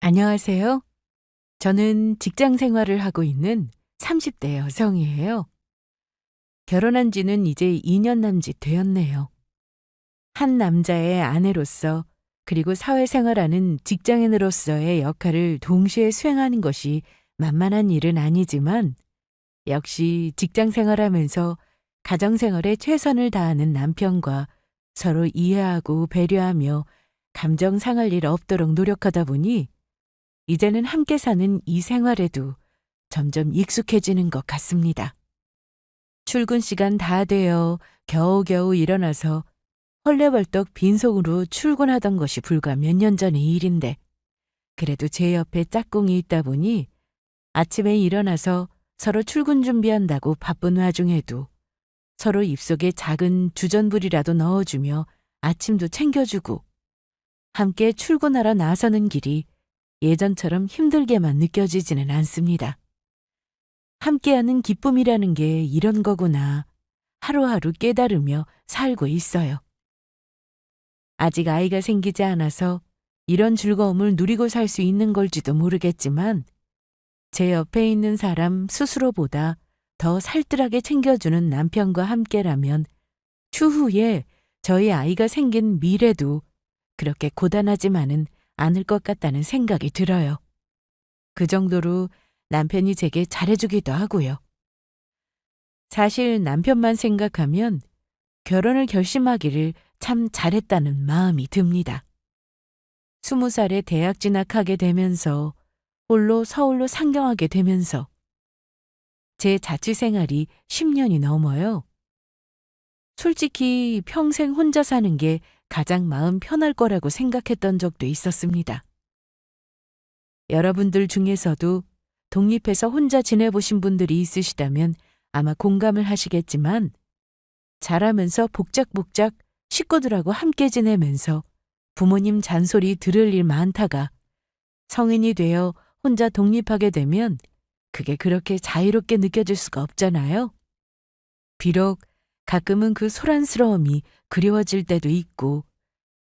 안녕하세요. 저는 직장 생활을 하고 있는 30대 여성이에요. 결혼한 지는 이제 2년 남짓 되었네요. 한 남자의 아내로서 그리고 사회생활하는 직장인으로서의 역할을 동시에 수행하는 것이 만만한 일은 아니지만 역시 직장 생활하면서 가정 생활에 최선을 다하는 남편과 서로 이해하고 배려하며 감정 상할 일 없도록 노력하다 보니 이제는 함께 사는 이 생활에도 점점 익숙해지는 것 같습니다. 출근 시간 다 되어 겨우겨우 일어나서 헐레벌떡 빈속으로 출근하던 것이 불과 몇 년 전의 일인데 그래도 제 옆에 짝꿍이 있다 보니 아침에 일어나서 서로 출근 준비한다고 바쁜 와중에도 서로 입속에 작은 주전부리라도 넣어주며 아침도 챙겨주고 함께 출근하러 나서는 길이 예전처럼 힘들게만 느껴지지는 않습니다. 함께하는 기쁨이라는 게 이런 거구나. 하루하루 깨달으며 살고 있어요. 아직 아이가 생기지 않아서 이런 즐거움을 누리고 살 수 있는 걸지도 모르겠지만 제 옆에 있는 사람 스스로보다 더 살뜰하게 챙겨주는 남편과 함께라면 추후에 저희 아이가 생긴 미래도 그렇게 고단하지만은 않을 것 같다는 생각이 들어요. 그 정도로 남편이 제게 잘해주기도 하고요. 사실 남편만 생각하면 결혼을 결심하기를 참 잘했다는 마음이 듭니다. 20살에 대학 진학하게 되면서 홀로 서울로 상경하게 되면서 제 자취 생활이 10년이 넘어요. 솔직히 평생 혼자 사는 게 가장 마음 편할 거라고 생각했던 적도 있었습니다. 여러분들 중에서도 독립해서 혼자 지내보신 분들이 있으시다면 아마 공감을 하시겠지만 자라면서 복작복작 식구들하고 함께 지내면서 부모님 잔소리 들을 일 많다가 성인이 되어 혼자 독립하게 되면 그게 그렇게 자유롭게 느껴질 수가 없잖아요. 비록 가끔은 그 소란스러움이 그리워질 때도 있고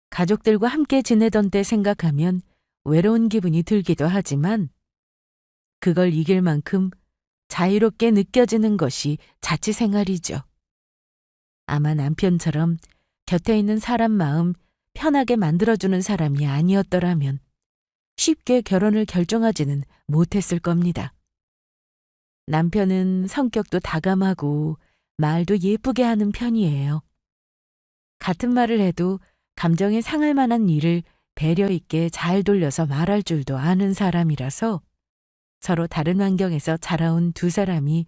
가족들과 함께 지내던 때 생각하면 외로운 기분이 들기도 하지만 그걸 이길 만큼 자유롭게 느껴지는 것이 자취 생활이죠. 아마 남편처럼 곁에 있는 사람 마음 편하게 만들어주는 사람이 아니었더라면 쉽게 결혼을 결정하지는 못했을 겁니다. 남편은 성격도 다감하고 말도 예쁘게 하는 편이에요. 같은 말을 해도 감정에 상할 만한 일을 배려 있게 잘 돌려서 말할 줄도 아는 사람이라서 서로 다른 환경에서 자라온 두 사람이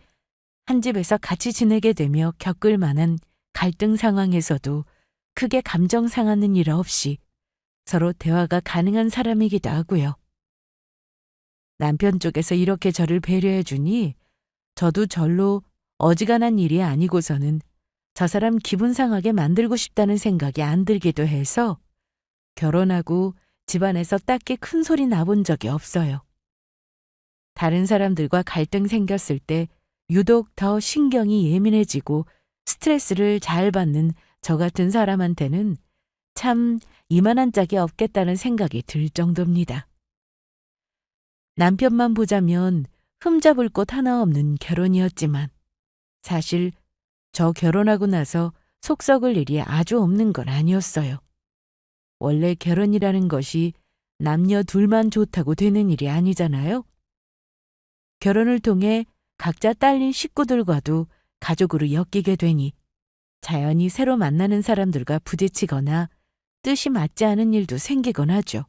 한 집에서 같이 지내게 되며 겪을 만한 갈등 상황에서도 크게 감정 상하는 일 없이 서로 대화가 가능한 사람이기도 하고요. 남편 쪽에서 이렇게 저를 배려해 주니 저도 절로 어지간한 일이 아니고서는 저 사람 기분 상하게 만들고 싶다는 생각이 안 들기도 해서 결혼하고 집안에서 딱히 큰 소리 나본 적이 없어요. 다른 사람들과 갈등 생겼을 때 유독 더 신경이 예민해지고 스트레스를 잘 받는 저 같은 사람한테는 참 이만한 짝이 없겠다는 생각이 들 정도입니다. 남편만 보자면 흠잡을 곳 하나 없는 결혼이었지만 사실 저 결혼하고 나서 속 썩을 일이 아주 없는 건 아니었어요. 원래 결혼이라는 것이 남녀 둘만 좋다고 되는 일이 아니잖아요. 결혼을 통해 각자 딸린 식구들과도 가족으로 엮이게 되니 자연히 새로 만나는 사람들과 부딪히거나 뜻이 맞지 않은 일도 생기곤 하죠.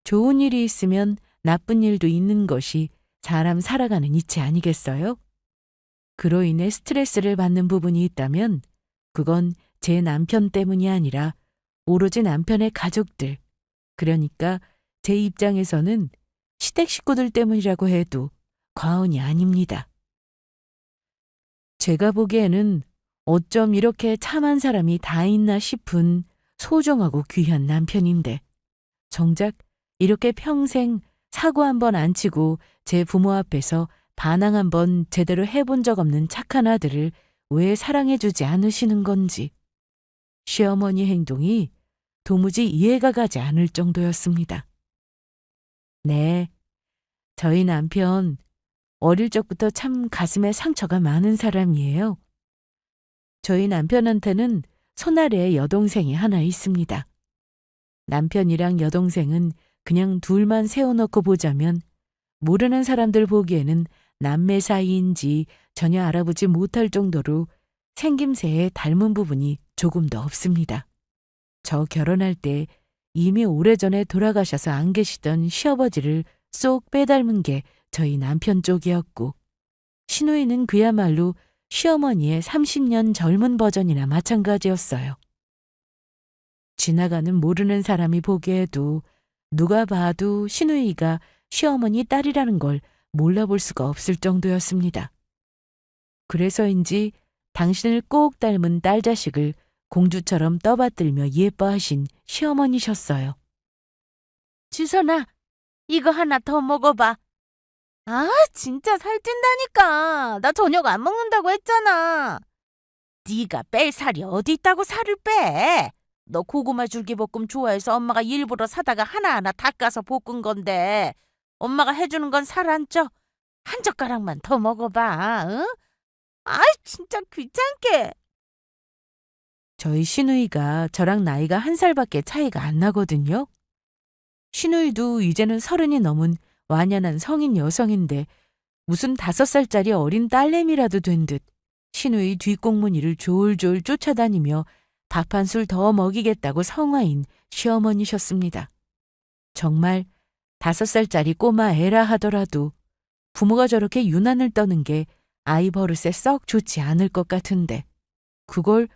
좋은 일이 있으면 나쁜 일도 있는 것이 사람 살아가는 이치 아니겠어요? 그로 인해 스트레스를 받는 부분이 있다면 그건 제 남편 때문이 아니라 오로지 남편의 가족들, 그러니까 제 입장에서는 시댁 식구들 때문이라고 해도 과언이 아닙니다. 제가 보기에는 어쩜 이렇게 참한 사람이 다 있나 싶은 소중하고 귀한 남편인데 정작 이렇게 평생 사고 한 번 안 치고 제 부모 앞에서 반항 한 번 제대로 해본 적 없는 착한 아들을 왜 사랑해주지 않으시는 건지 시어머니 행동이 도무지 이해가 가지 않을 정도였습니다. 네, 저희 남편 어릴 적부터 참 가슴에 상처가 많은 사람이에요. 저희 남편한테는 손아래에 여동생이 하나 있습니다. 남편이랑 여동생은 그냥 둘만 세워놓고 보자면 모르는 사람들 보기에는 남매 사이인지 전혀 알아보지 못할 정도로 생김새에 닮은 부분이 조금도 없습니다. 저 결혼할 때 이미 오래전에 돌아가셔서 안 계시던 시아버지를 쏙 빼닮은 게 저희 남편 쪽이었고, 시누이는 그야말로 시어머니의 30년 젊은 버전이나 마찬가지였어요. 지나가는 모르는 사람이 보기에도 누가 봐도 시누이가 시어머니 딸이라는 걸 몰라볼 수가 없을 정도였습니다. 그래서인지 당신을 꼭 닮은 딸 자식을 공주처럼 떠받들며 예뻐하신 시어머니셨어요. 지선아, 이거 하나 더 먹어봐. 아, 진짜 살찐다니까. 나 저녁 안 먹는다고 했잖아. 네가 뺄 살이 어디 있다고 살을 빼. 너 고구마 줄기볶음 좋아해서 엄마가 일부러 사다가 하나하나 닦아서 볶은 건데 엄마가 해주는 건 살 안 쪄. 한 젓가락만 더 먹어봐. 응? 아이, 진짜 귀찮게. 저희 시누이가 저랑 나이가 1살밖에 차이가 안 나거든요. 시누이도 이제는 30이 넘은 완연한 성인 여성인데 무슨 5살짜리 어린 딸내미라도 된 듯 시누이 뒷공무니를 졸졸 쫓아다니며 밥 한 술 더 먹이겠다고 성화인 시어머니셨습니다. 정말 5살짜리 꼬마 애라 하더라도 부모가 저렇게 유난을 떠는 게 아이 버릇에 썩 좋지 않을 것 같은데 그걸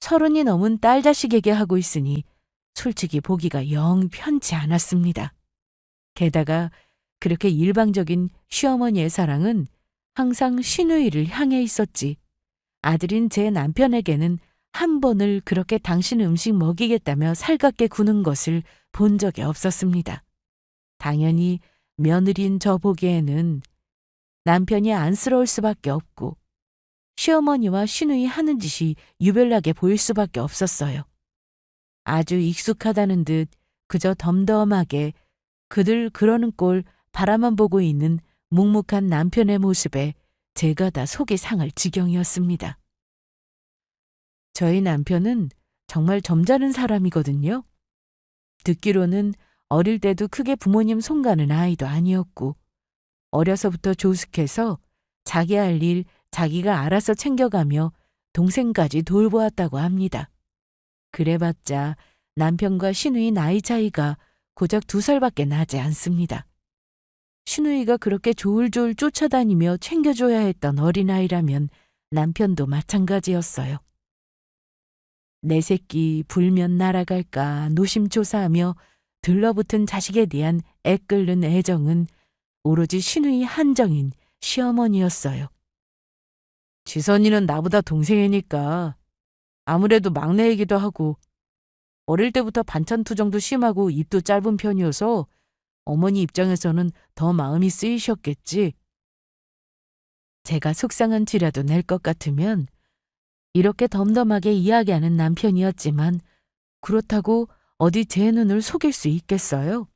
30이 넘은 딸 자식에게 하고 있으니 솔직히 보기가 영 편치 않았습니다. 게다가 그렇게 일방적인 시어머니의 사랑은 항상 시누이를 향해 있었지 아들인 제 남편에게는 한 번을 그렇게 당신 음식 먹이겠다며 살갑게 구는 것을 본 적이 없었습니다. 당연히 며느리인 저 보기에는 남편이 안쓰러울 수밖에 없고 시어머니와 시누이 하는 짓이 유별나게 보일 수밖에 없었어요. 아주 익숙하다는 듯 그저 덤덤하게 그들 그러는 꼴 바라만 보고 있는 묵묵한 남편의 모습에 제가 다 속이 상할 지경이었습니다. 저희 남편은 정말 점잖은 사람이거든요. 듣기로는 어릴 때도 크게 부모님 손가는 아이도 아니었고 어려서부터 조숙해서 자기 할 일 자기가 알아서 챙겨가며 동생까지 돌보았다고 합니다. 그래봤자 남편과 시누이 나이 차이가 고작 2살밖에 나지 않습니다. 시누이가 그렇게 졸졸 쫓아다니며 챙겨줘야 했던 어린아이라면 남편도 마찬가지였어요. 내 새끼 불면 날아갈까 노심초사하며 들러붙은 자식에 대한 애끓는 애정은 오로지 시누이 한정인 시어머니였어요. 지선이는 나보다 동생이니까 아무래도 막내이기도 하고 어릴 때부터 반찬 투정도 심하고 입도 짧은 편이어서 어머니 입장에서는 더 마음이 쓰이셨겠지. 제가 속상한 티라도 낼 것 같으면 이렇게 덤덤하게 이야기하는 남편이었지만 그렇다고 어디 제 눈을 속일 수 있겠어요?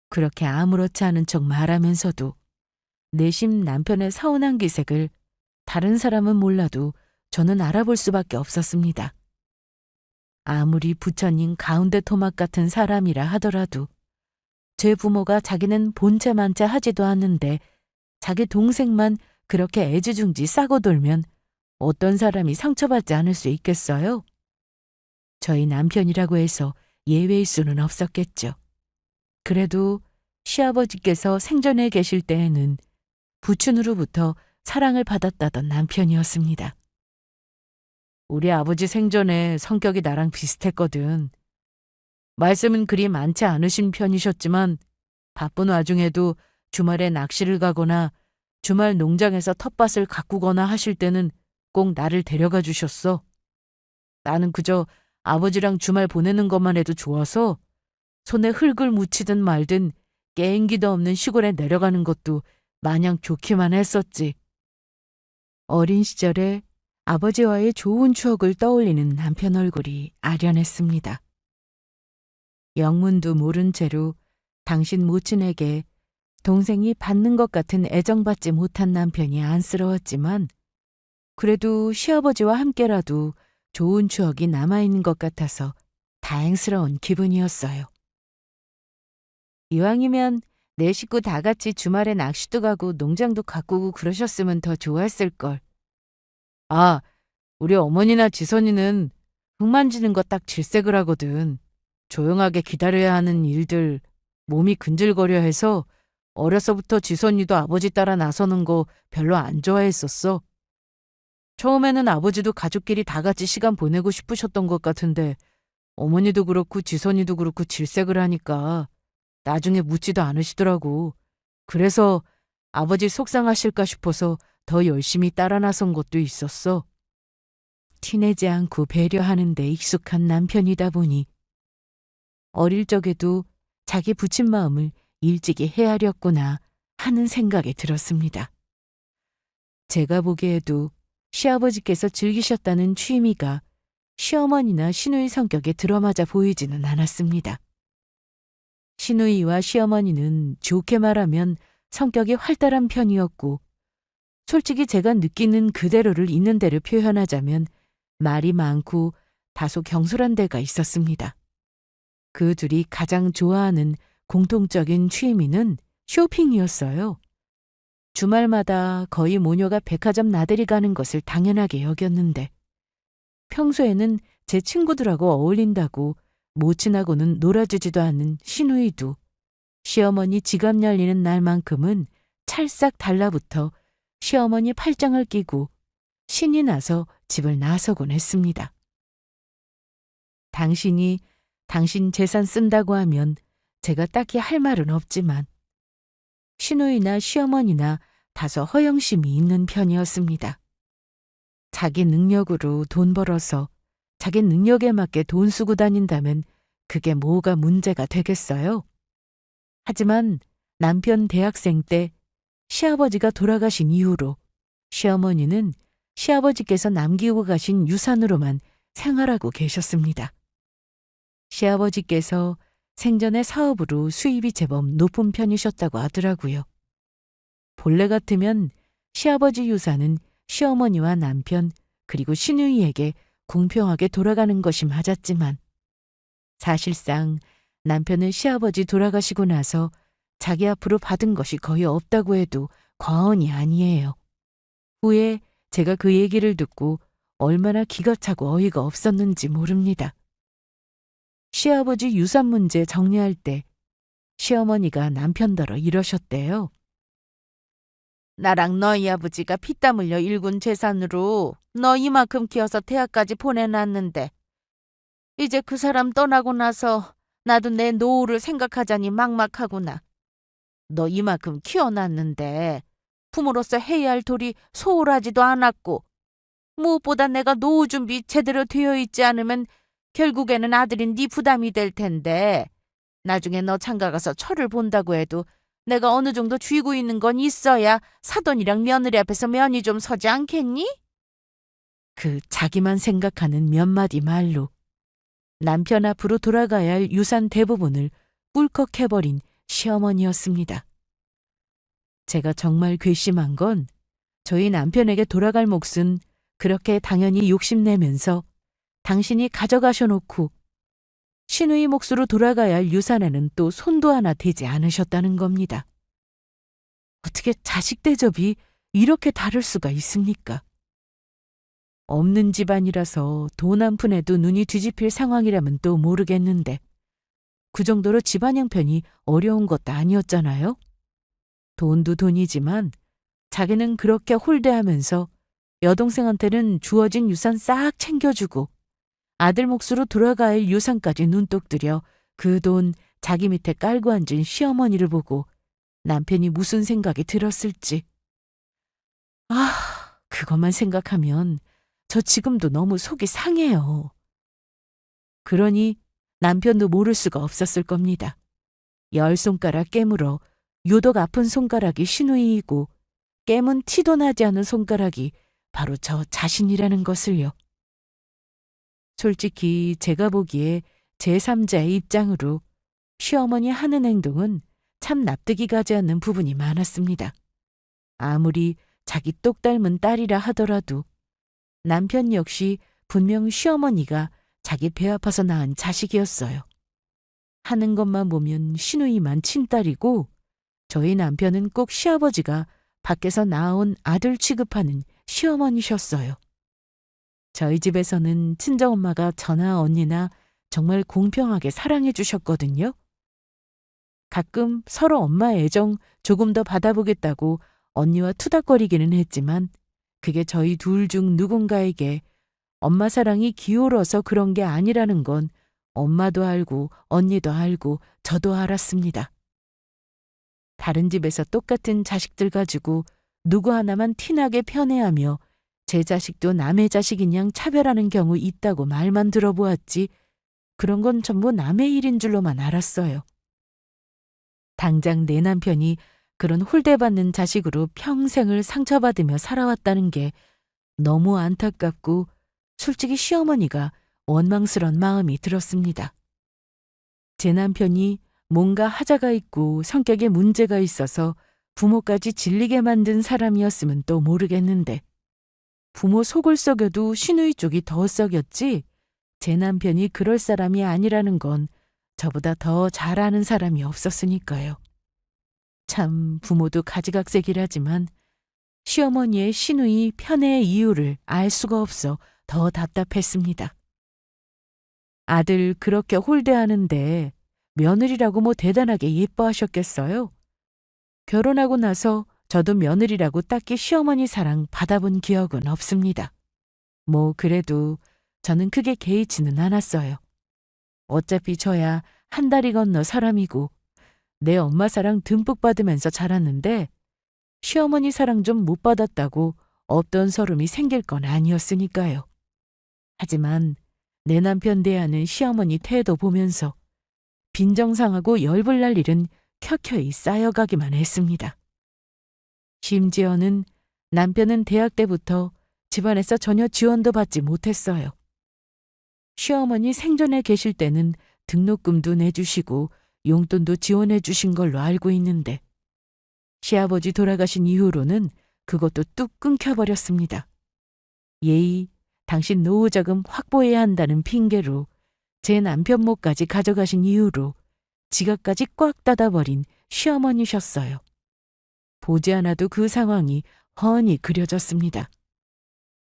그렇게 아무렇지 않은 척 말하면서도 내심 남편의 서운한 기색을 다른 사람은 몰라도 저는 알아볼 수밖에 없었습니다. 아무리 부처님 가운데 토막 같은 사람이라 하더라도 제 부모가 자기는 본체만체 하지도 않는데 자기 동생만 그렇게 애지중지 싸고 돌면 어떤 사람이 상처받지 않을 수 있겠어요? 저희 남편이라고 해서 예외일 수는 없었겠죠. 그래도 시아버지께서 생전에 계실 때에는 부친으로부터 사랑을 받았다던 남편이었습니다. 우리 아버지 생전에 성격이 나랑 비슷했거든. 말씀은 그리 많지 않으신 편이셨지만 바쁜 와중에도 주말에 낚시를 가거나 주말 농장에서 텃밭을 가꾸거나 하실 때는 꼭 나를 데려가 주셨어. 나는 그저 아버지랑 주말 보내는 것만 해도 좋아서 손에 흙을 묻히든 말든 깨인기도 없는 시골에 내려가는 것도 마냥 좋기만 했었지. 어린 시절에 아버지와의 좋은 추억을 떠올리는 남편 얼굴이 아련했습니다. 영문도 모른 채로 당신 모친에게 동생이 받는 것 같은 애정받지 못한 남편이 안쓰러웠지만 그래도 시아버지와 함께라도 좋은 추억이 남아있는 것 같아서 다행스러운 기분이었어요. 이왕이면 내 식구 다 같이 주말에 낚시도 가고 농장도 가꾸고 그러셨으면 더 좋았을걸. 아, 우리 어머니나 지선이는 흙 만지는 거 딱 질색을 하거든. 조용하게 기다려야 하는 일들, 몸이 근질거려 해서 어려서부터 지선이도 아버지 따라 나서는 거 별로 안 좋아했었어. 처음에는 아버지도 가족끼리 다 같이 시간 보내고 싶으셨던 것 같은데 어머니도 그렇고 지선이도 그렇고 질색을 하니까 나중에 묻지도 않으시더라고. 그래서 아버지 속상하실까 싶어서 더 열심히 따라 나선 것도 있었어. 티내지 않고 배려하는 데 익숙한 남편이다 보니 어릴 적에도 자기 부친 마음을 일찍이 헤아렸구나 하는 생각이 들었습니다. 제가 보기에도 시아버지께서 즐기셨다는 취미가 시어머니나 시누이 성격에 들어맞아 보이지는 않았습니다. 시누이와 시어머니는 좋게 말하면 성격이 활달한 편이었고 솔직히 제가 느끼는 그대로를 있는 대로 표현하자면 말이 많고 다소 경솔한 데가 있었습니다. 그 둘이 가장 좋아하는 공통적인 취미는 쇼핑이었어요. 주말마다 거의 모녀가 백화점 나들이 가는 것을 당연하게 여겼는데 평소에는 제 친구들하고 어울린다고 모친하고는 놀아주지도 않는 시누이도 시어머니 지갑 열리는 날만큼은 찰싹 달라붙어 시어머니 팔짱을 끼고 신이 나서 집을 나서곤 했습니다. 당신이 당신 재산 쓴다고 하면 제가 딱히 할 말은 없지만 시누이나 시어머니나 다소 허영심이 있는 편이었습니다. 자기 능력으로 돈 벌어서 자기 능력에 맞게 돈 쓰고 다닌다면 그게 뭐가 문제가 되겠어요? 하지만 남편 대학생 때 시아버지가 돌아가신 이후로 시어머니는 시아버지께서 남기고 가신 유산으로만 생활하고 계셨습니다. 시아버지께서 생전에 사업으로 수입이 제법 높은 편이셨다고 하더라고요. 본래 같으면 시아버지 유산은 시어머니와 남편 그리고 시누이에게 공평하게 돌아가는 것이 맞았지만 사실상 남편은 시아버지 돌아가시고 나서 자기 앞으로 받은 것이 거의 없다고 해도 과언이 아니에요. 후에 제가 그 얘기를 듣고 얼마나 기가 차고 어이가 없었는지 모릅니다. 시아버지 유산 문제 정리할 때 시어머니가 남편더러 이러셨대요. 나랑 너희 아버지가 피땀 흘려 일군 재산으로 너 이만큼 키워서 대학까지 보내놨는데 이제 그 사람 떠나고 나서 나도 내 노후를 생각하자니 막막하구나. 너 이만큼 키워놨는데 부모로서 해야 할 도리 소홀하지도 않았고 무엇보다 내가 노후 준비 제대로 되어 있지 않으면 결국에는 아들인 네 부담이 될 텐데 나중에 너 장가가서 철을 본다고 해도 내가 어느 정도 쥐고 있는 건 있어야 사돈이랑 며느리 앞에서 면이 좀 서지 않겠니? 그 자기만 생각하는 몇 마디 말로 남편 앞으로 돌아가야 할 유산 대부분을 꿀꺽해버린 시어머니였습니다. 제가 정말 괘씸한 건 저희 남편에게 돌아갈 몫은 그렇게 당연히 욕심내면서 당신이 가져가셔놓고 시누이 몫으로 돌아가야 할 유산에는 또 손도 하나 대지 않으셨다는 겁니다. 어떻게 자식 대접이 이렇게 다를 수가 있습니까? 없는 집안이라서 돈 한 푼에도 눈이 뒤집힐 상황이라면 또 모르겠는데 그 정도로 집안 형편이 어려운 것도 아니었잖아요. 돈도 돈이지만 자기는 그렇게 홀대하면서 여동생한테는 주어진 유산 싹 챙겨주고 아들 몫으로 돌아가야 할 유산까지 눈독 들여 그 돈 자기 밑에 깔고 앉은 시어머니를 보고 남편이 무슨 생각이 들었을지. 그것만 생각하면 저 지금도 너무 속이 상해요. 그러니 남편도 모를 수가 없었을 겁니다. 10손가락 깨물어 유독 아픈 손가락이 시누이이고 깨문 티도 나지 않은 손가락이 바로 저 자신이라는 것을요. 솔직히 제가 보기에 제3자의 입장으로 시어머니 하는 행동은 참 납득이 가지 않는 부분이 많았습니다. 아무리 자기 똑 닮은 딸이라 하더라도 남편 역시 분명 시어머니가 자기 배 아파서 낳은 자식이었어요. 하는 것만 보면 시누이만 친딸이고 저희 남편은 꼭 시아버지가 밖에서 낳아온 아들 취급하는 시어머니셨어요. 저희 집에서는 친정엄마가 저나 언니나 정말 공평하게 사랑해 주셨거든요. 가끔 서로 엄마 애정 조금 더 받아보겠다고 언니와 투닥거리기는 했지만 그게 저희 둘 중 누군가에게 엄마 사랑이 기울어서 그런 게 아니라는 건 엄마도 알고 언니도 알고 저도 알았습니다. 다른 집에서 똑같은 자식들 가지고 누구 하나만 티나게 편애하며 제 자식도 남의 자식인 양 차별하는 경우 있다고 말만 들어보았지 그런 건 전부 남의 일인 줄로만 알았어요. 당장 내 남편이 그런 홀대받는 자식으로 평생을 상처받으며 살아왔다는 게 너무 안타깝고 솔직히 시어머니가 원망스런 마음이 들었습니다. 제 남편이 뭔가 하자가 있고 성격에 문제가 있어서 부모까지 질리게 만든 사람이었으면 또 모르겠는데 부모 속을 썩여도 시누이 쪽이 더 썩였지 제 남편이 그럴 사람이 아니라는 건 저보다 더 잘 아는 사람이 없었으니까요. 참 부모도 가지각색이라지만 시어머니의 시누이 편애의 이유를 알 수가 없어 더 답답했습니다. 아들 그렇게 홀대하는데 며느리라고 뭐 대단하게 예뻐하셨겠어요? 결혼하고 나서 저도 며느리라고 딱히 시어머니 사랑 받아본 기억은 없습니다. 뭐 그래도 저는 크게 개의치는 않았어요. 어차피 저야 한 다리 건너 사람이고 내 엄마 사랑 듬뿍 받으면서 자랐는데 시어머니 사랑 좀 못 받았다고 없던 서름이 생길 건 아니었으니까요. 하지만 내 남편 대하는 시어머니 태도 보면서 빈정상하고 열불날 일은 켜켜이 쌓여가기만 했습니다. 심지어는 남편은 대학 때부터 집안에서 전혀 지원도 받지 못했어요. 시어머니 생전에 계실 때는 등록금도 내주시고 용돈도 지원해 주신 걸로 알고 있는데 시아버지 돌아가신 이후로는 그것도 뚝 끊겨버렸습니다. 예의, 당신 노후자금 확보해야 한다는 핑계로 제 남편 몫까지 가져가신 이후로 지갑까지 꽉 닫아버린 시어머니셨어요. 보지 않아도 그 상황이 훤히 그려졌습니다.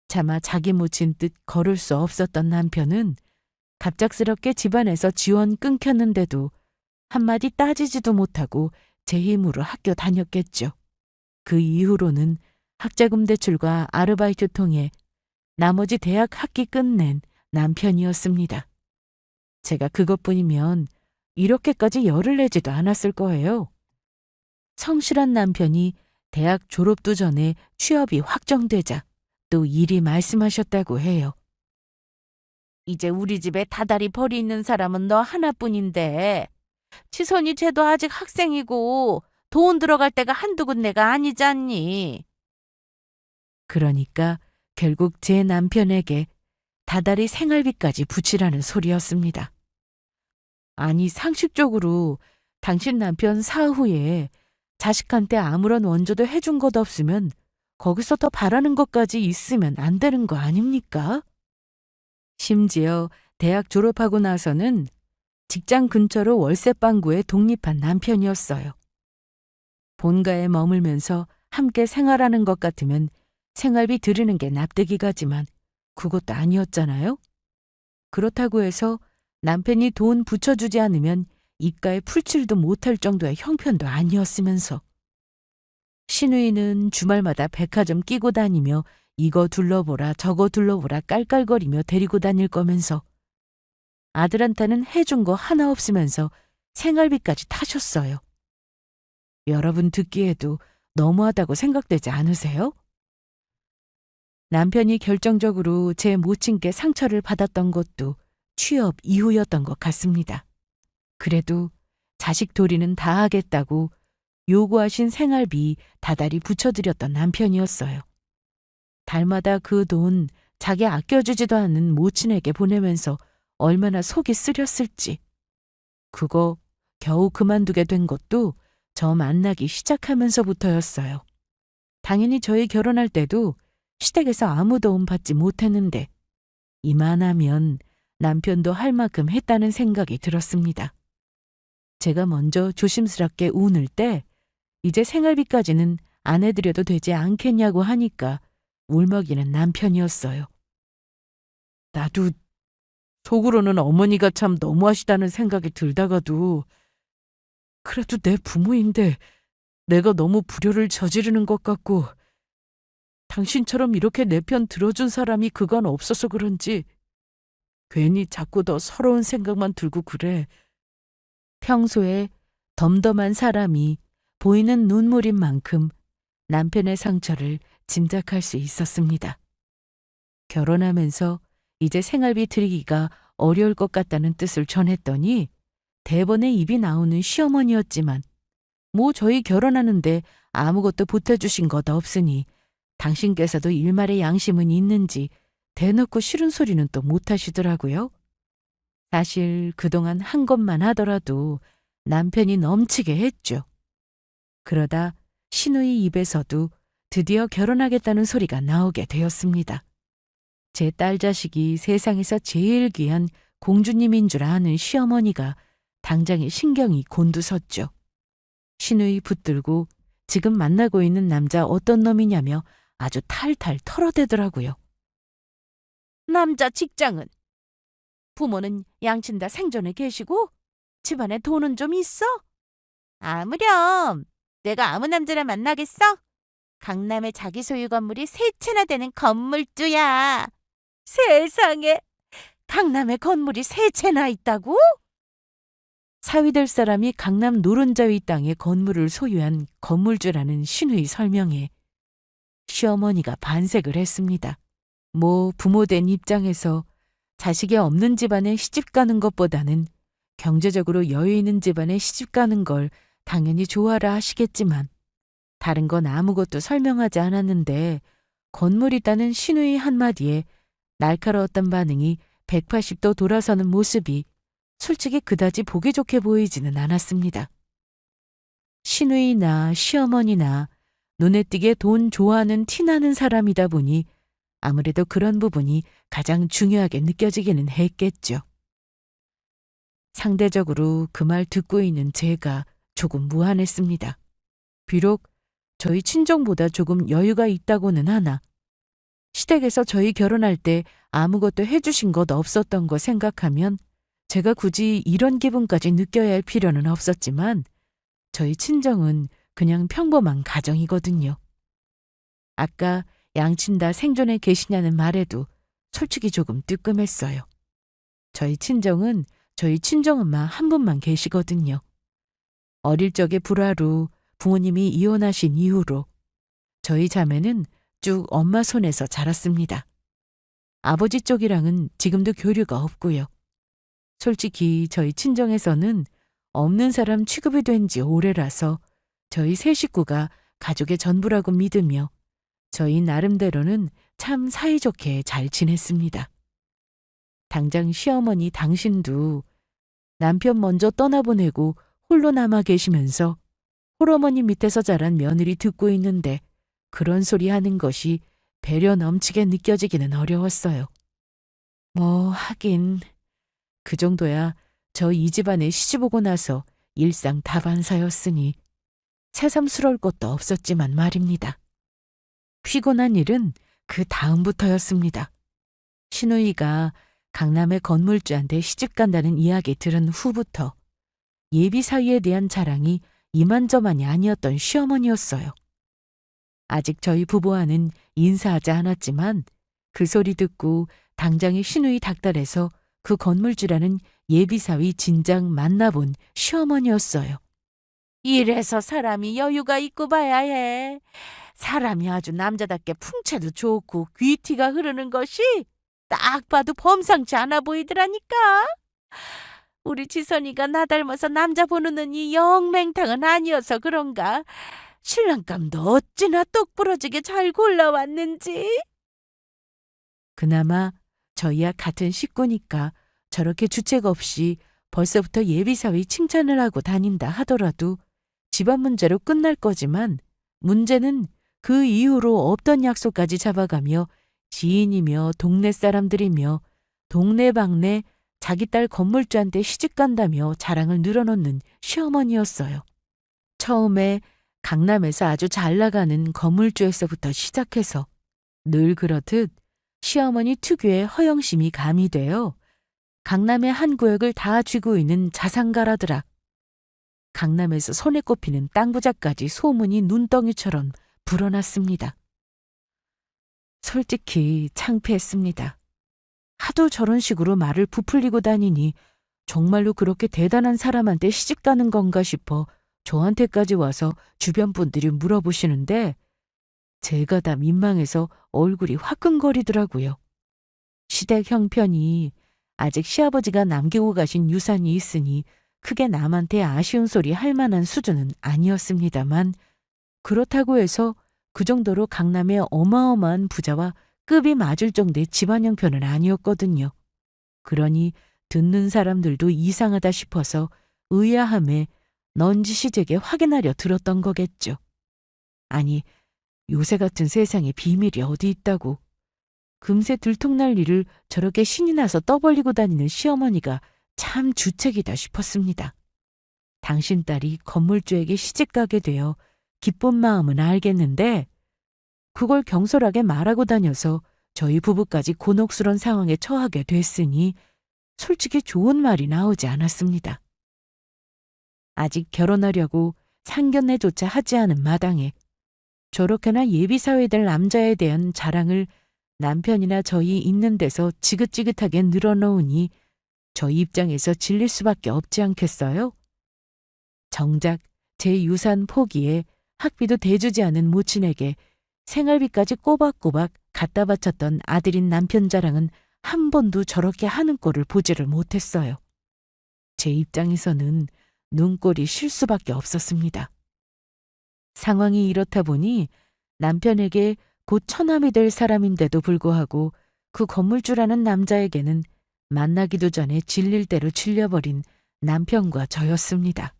차마 자기 묻힌 뜻 걸을 수 없었던 남편은 갑작스럽게 집안에서 지원 끊겼는데도 한마디 따지지도 못하고 제 힘으로 학교 다녔겠죠. 그 이후로는 학자금 대출과 아르바이트 통해 나머지 대학 학기 끝낸 남편이었습니다. 제가 그것뿐이면 이렇게까지 열을 내지도 않았을 거예요. 성실한 남편이 대학 졸업도 전에 취업이 확정되자 또 일이 말씀하셨다고 해요. 이제 우리 집에 다달이 벌이 있는 사람은 너 하나뿐인데 치선이 쟤도 아직 학생이고 돈 들어갈 때가 한두 군데가 아니잖니. 그러니까 결국 제 남편에게 다달이 생활비까지 붙이라는 소리였습니다. 아니 상식적으로 당신 남편 사후에 자식한테 아무런 원조도 해준 것 없으면 거기서 더 바라는 것까지 있으면 안 되는 거 아닙니까? 심지어 대학 졸업하고 나서는 직장 근처로 월세방구에 독립한 남편이었어요. 본가에 머물면서 함께 생활하는 것 같으면 생활비 들이는 게 납득이 가지만 그것도 아니었잖아요. 그렇다고 해서 남편이 돈 붙여주지 않으면 입가에 풀칠도 못할 정도의 형편도 아니었으면서 시누이는 주말마다 백화점 끼고 다니며 이거 둘러보라 저거 둘러보라 깔깔거리며 데리고 다닐 거면서 아들한테는 해준 거 하나 없으면서 생활비까지 타셨어요. 여러분 듣기에도 너무하다고 생각되지 않으세요? 남편이 결정적으로 제 모친께 상처를 받았던 것도 취업 이후였던 것 같습니다. 그래도 자식 도리는 다 하겠다고 요구하신 생활비 다달이 붙여드렸던 남편이었어요. 달마다 그 돈 자기 아껴주지도 않는 모친에게 보내면서 얼마나 속이 쓰렸을지. 그거 겨우 그만두게 된 것도 저 만나기 시작하면서부터였어요. 당연히 저희 결혼할 때도 시댁에서 아무 도움 받지 못했는데 이만하면 남편도 할 만큼 했다는 생각이 들었습니다. 제가 먼저 조심스럽게 운을 때 이제 생활비까지는 안 해드려도 되지 않겠냐고 하니까 울먹이는 남편이었어요. 나도 속으로는 어머니가 참 너무하시다는 생각이 들다가도 그래도 내 부모인데 내가 너무 불효를 저지르는 것 같고 당신처럼 이렇게 내 편 들어준 사람이 그간 없어서 그런지 괜히 자꾸 더 서러운 생각만 들고 그래. 평소에 덤덤한 사람이 보이는 눈물인 만큼 남편의 상처를 짐작할 수 있었습니다. 결혼하면서 이제 생활비 드리기가 어려울 것 같다는 뜻을 전했더니 대번에 입이 나오는 시어머니였지만 뭐 저희 결혼하는데 아무것도 보태주신 것 없으니 당신께서도 일말의 양심은 있는지 대놓고 싫은 소리는 또 못하시더라고요. 사실 그동안 한 것만 하더라도 남편이 넘치게 했죠. 그러다 시누이 입에서도 드디어 결혼하겠다는 소리가 나오게 되었습니다. 제 딸 자식이 세상에서 제일 귀한 공주님인 줄 아는 시어머니가 당장에 신경이 곤두섰죠. 시누이 붙들고 지금 만나고 있는 남자 어떤 놈이냐며 아주 탈탈 털어대더라고요. 남자 직장은? 부모는 양친 다 생존에 계시고 집안에 돈은 좀 있어? 아무렴. 내가 아무 남자나 만나겠어? 강남에 자기 소유 건물이 3채나 되는 건물주야. 세상에, 강남에 건물이 3채나 있다고? 사위될 사람이 강남 노른자위 땅에 건물을 소유한 건물주라는 시누이 설명에 시어머니가 반색을 했습니다. 뭐 부모된 입장에서 자식이 없는 집안에 시집가는 것보다는 경제적으로 여유 있는 집안에 시집가는 걸 당연히 좋아라 하시겠지만 다른 건 아무것도 설명하지 않았는데 건물 있다는 시누이 한마디에 날카로웠던 반응이 180도 돌아서는 모습이 솔직히 그다지 보기 좋게 보이지는 않았습니다. 시누이나 시어머니나 눈에 띄게 돈 좋아하는 티나는 사람이다 보니 아무래도 그런 부분이 가장 중요하게 느껴지기는 했겠죠. 상대적으로 그 말 듣고 있는 제가 조금 무안했습니다. 비록 저희 친정보다 조금 여유가 있다고는 하나 시댁에서 저희 결혼할 때 아무것도 해주신 것 없었던 거 생각하면 제가 굳이 이런 기분까지 느껴야 할 필요는 없었지만 저희 친정은 그냥 평범한 가정이거든요. 아까 양친 다 생존에 계시냐는 말에도 솔직히 조금 뜨끔했어요. 저희 친정은 저희 친정엄마 한 분만 계시거든요. 어릴 적에 불화로 부모님이 이혼하신 이후로 저희 자매는 쭉 엄마 손에서 자랐습니다. 아버지 쪽이랑은 지금도 교류가 없고요. 솔직히 저희 친정에서는 없는 사람 취급이 된 지 오래라서 저희 세 식구가 가족의 전부라고 믿으며 저희 나름대로는 참 사이좋게 잘 지냈습니다. 당장 시어머니 당신도 남편 먼저 떠나보내고 홀로 남아 계시면서 홀어머니 밑에서 자란 며느리 듣고 있는데 그런 소리 하는 것이 배려 넘치게 느껴지기는 어려웠어요. 뭐 하긴 그 정도야 저 이 집안에 시집오고 나서 일상 다반사였으니 새삼스러울 것도 없었지만 말입니다. 피곤한 일은 그 다음부터였습니다. 시누이가 강남의 건물주한테 시집간다는 이야기 들은 후부터 예비 사위에 대한 자랑이 이만저만이 아니었던 시어머니였어요. 아직 저희 부부와는 인사하지 않았지만 그 소리 듣고 당장에 시누이 닥달해서 그 건물주라는 예비사위 진작 만나본 시어머니였어요. 이래서 사람이 여유가 있고 봐야 해. 사람이 아주 남자답게 풍채도 좋고 귀티가 흐르는 것이 딱 봐도 범상치 않아 보이더라니까. 우리 지선이가 나 닮아서 남자 보는 눈이 영 맹탕은 아니어서 그런가. 신랑감도 어찌나 똑부러지게 잘 골라왔는지. 그나마 저희야 같은 식구니까 저렇게 주책 없이 벌써부터 예비사위 칭찬을 하고 다닌다 하더라도 집안 문제로 끝날 거지만 문제는 그 이후로 없던 약속까지 잡아가며 지인이며 동네 사람들이며 동네방네 자기 딸 건물주한테 시집간다며 자랑을 늘어놓는 시어머니였어요. 처음에 강남에서 아주 잘 나가는 건물주에서부터 시작해서 늘 그렇듯 시어머니 특유의 허영심이 가미되어 강남의 한 구역을 다 쥐고 있는 자산가라더라. 강남에서 손에 꼽히는 땅 부자까지 소문이 눈덩이처럼 불어났습니다. 솔직히 창피했습니다. 하도 저런 식으로 말을 부풀리고 다니니 정말로 그렇게 대단한 사람한테 시집가는 건가 싶어 저한테까지 와서 주변 분들이 물어보시는데 제가 다 민망해서 얼굴이 화끈거리더라고요. 시댁 형편이 아직 시아버지가 남기고 가신 유산이 있으니 크게 남한테 아쉬운 소리 할 만한 수준은 아니었습니다만 그렇다고 해서 그 정도로 강남의 어마어마한 부자와 급이 맞을 정도의 집안 형편은 아니었거든요. 그러니 듣는 사람들도 이상하다 싶어서 의아함에 넌지시 제게 확인하려 들었던 거겠죠. 아니, 요새 같은 세상에 비밀이 어디 있다고. 금세 들통날 일을 저렇게 신이 나서 떠벌리고 다니는 시어머니가 참 주책이다 싶었습니다. 당신 딸이 건물주에게 시집가게 되어 기쁜 마음은 알겠는데 그걸 경솔하게 말하고 다녀서 저희 부부까지 곤혹스런 상황에 처하게 됐으니 솔직히 좋은 말이 나오지 않았습니다. 아직 결혼하려고 상견례조차 하지 않은 마당에 저렇게나 예비사회 될 남자에 대한 자랑을 남편이나 저희 있는 데서 지긋지긋하게 늘어놓으니 저희 입장에서 질릴 수밖에 없지 않겠어요? 정작 제 유산 포기에 학비도 대주지 않은 모친에게 생활비까지 꼬박꼬박 갖다 바쳤던 아들인 남편 자랑은 한 번도 저렇게 하는 꼴을 보지를 못했어요. 제 입장에서는 눈꼴이 쉴 수밖에 없었습니다. 상황이 이렇다 보니 남편에게 곧 처남이 될 사람인데도 불구하고 그 건물주라는 남자에게는 만나기도 전에 질릴 대로 질려버린 남편과 저였습니다.